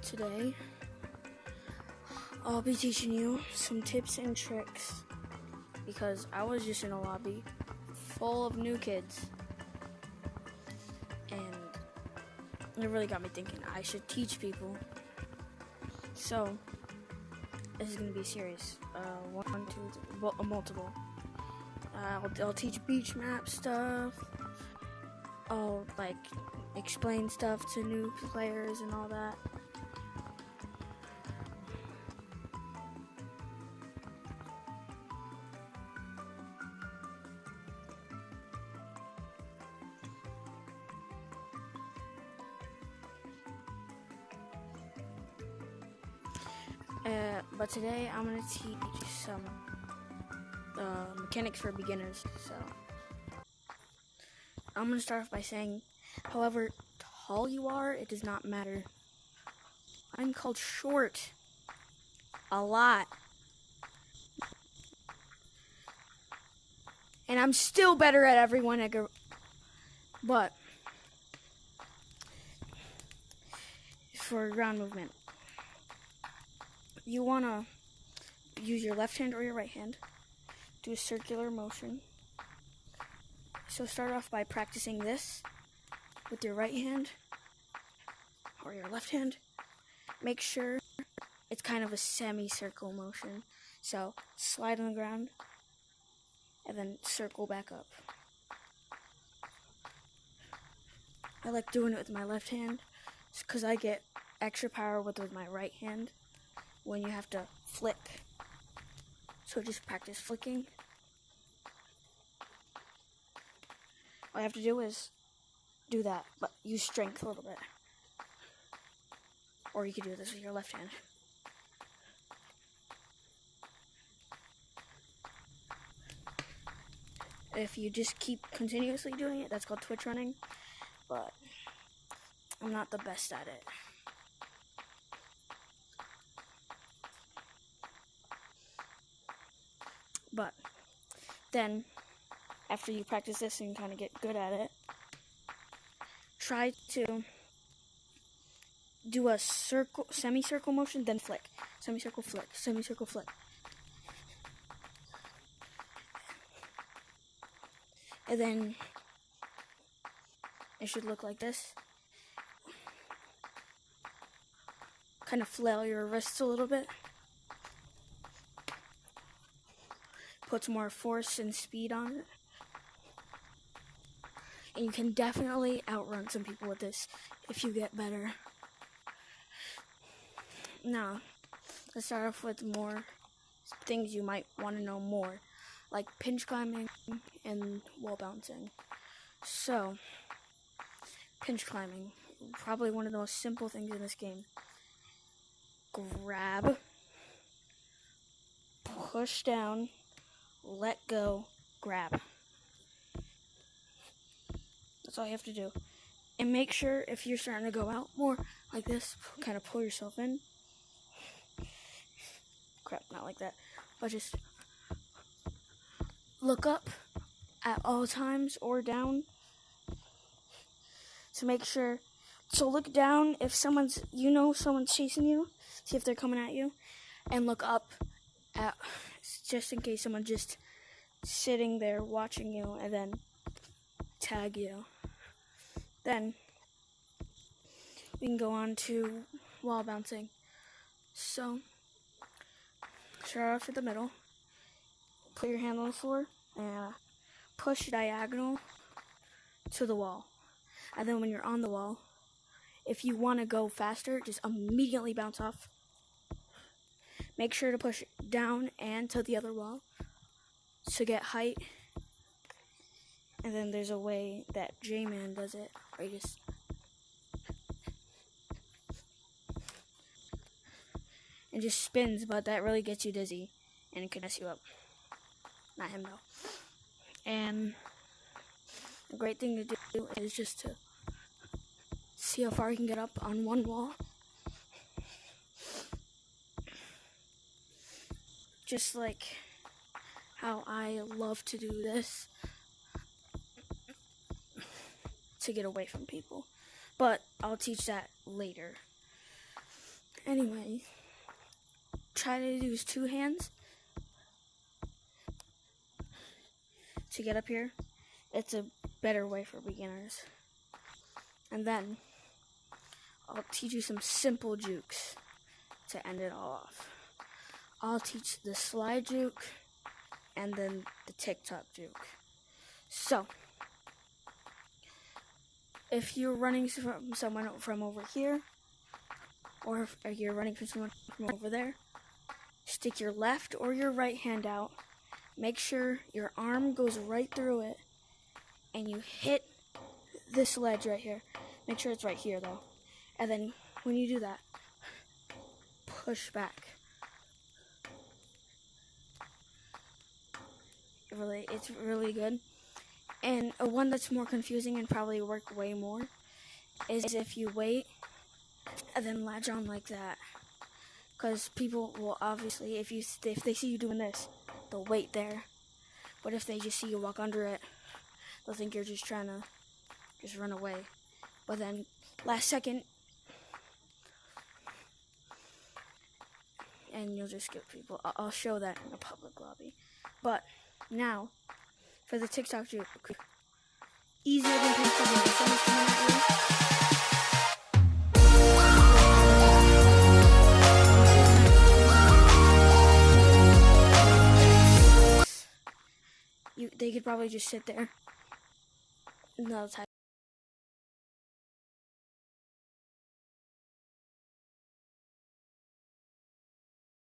Today, I'll be teaching you some tips and tricks because I was just in a lobby full of new kids and it really got me thinking I should teach people. So, this is going to be a series. Multiple. I'll teach beach map stuff. I'll explain stuff to new players and all that. But today I'm going to teach some mechanics for beginners. So I'm going to start off by saying, however tall you are, it does not matter. I'm called short a lot. And I'm still better at everyone but for ground movement, you want to use your left hand or your right hand. Do a circular motion. So start off by practicing this with your right hand or your left hand. Make sure it's kind of a semicircle motion. So slide on the ground and then circle back up. I like doing it with my left hand because I get extra power with my right hand when you have to flick. So just practice flicking. All you have to do is do that, but use strength a little bit. Or you could do this with your left hand. If you just keep continuously doing it, that's called twitch running, but I'm not the best at it. But then, after you practice this and kind of get good at it, try to do a semicircle motion, then flick. Semicircle, flick. Semicircle, flick. And then it should look like this. Kind of flail your wrists a little bit. Puts more force and speed on it. And you can definitely outrun some people with this if you get better. Now, let's start off with more things you might want to know more, like pinch climbing and wall bouncing. So, pinch climbing, probably one of the most simple things in this game. Grab, push down, let go, grab. That's all you have to do. And make sure if you're starting to go out more like this, kind of pull yourself in. Crap, not like that. But just look up at all times or down. So make sure. So look down if someone's chasing you. See if they're coming at you. And look up at just in case someone's just sitting there watching you and then tag you. Then we can go on to wall bouncing. So start off at the middle, put your hand on the floor and push diagonal to the wall. And then when you're on the wall, if you want to go faster, just immediately bounce off. Make sure to push down and to the other wall to get height. And then there's a way that J-Man does it, where you just spins, but that really gets you dizzy, and it can mess you up. Not him, though. And a great thing to do is just to see how far you can get up on one wall. Just like how I love to do this to get away from people. But I'll teach that later. Anyway, try to use 2 hands to get up here. It's a better way for beginners. And then I'll teach you some simple jukes to end it all off. I'll teach the slide juke and then the TikTok juke. So, if you're running from someone from over here, or if you're running from someone from over there, stick your left or your right hand out. Make sure your arm goes right through it, and you hit this ledge right here. Make sure it's right here, though. And then when you do that, push back. It's really good. And one that's more confusing and probably work way more is if you wait and then latch on like that. Because people will obviously, if they see you doing this, they'll wait there. But if they just see you walk under it, they'll think you're just trying to just run away. But then last second, and you'll just skip people. I'll show that in a public lobby. But now, for the TikTok juke, easier than TikTok juke. Someone's coming at you. They could probably just sit there. No,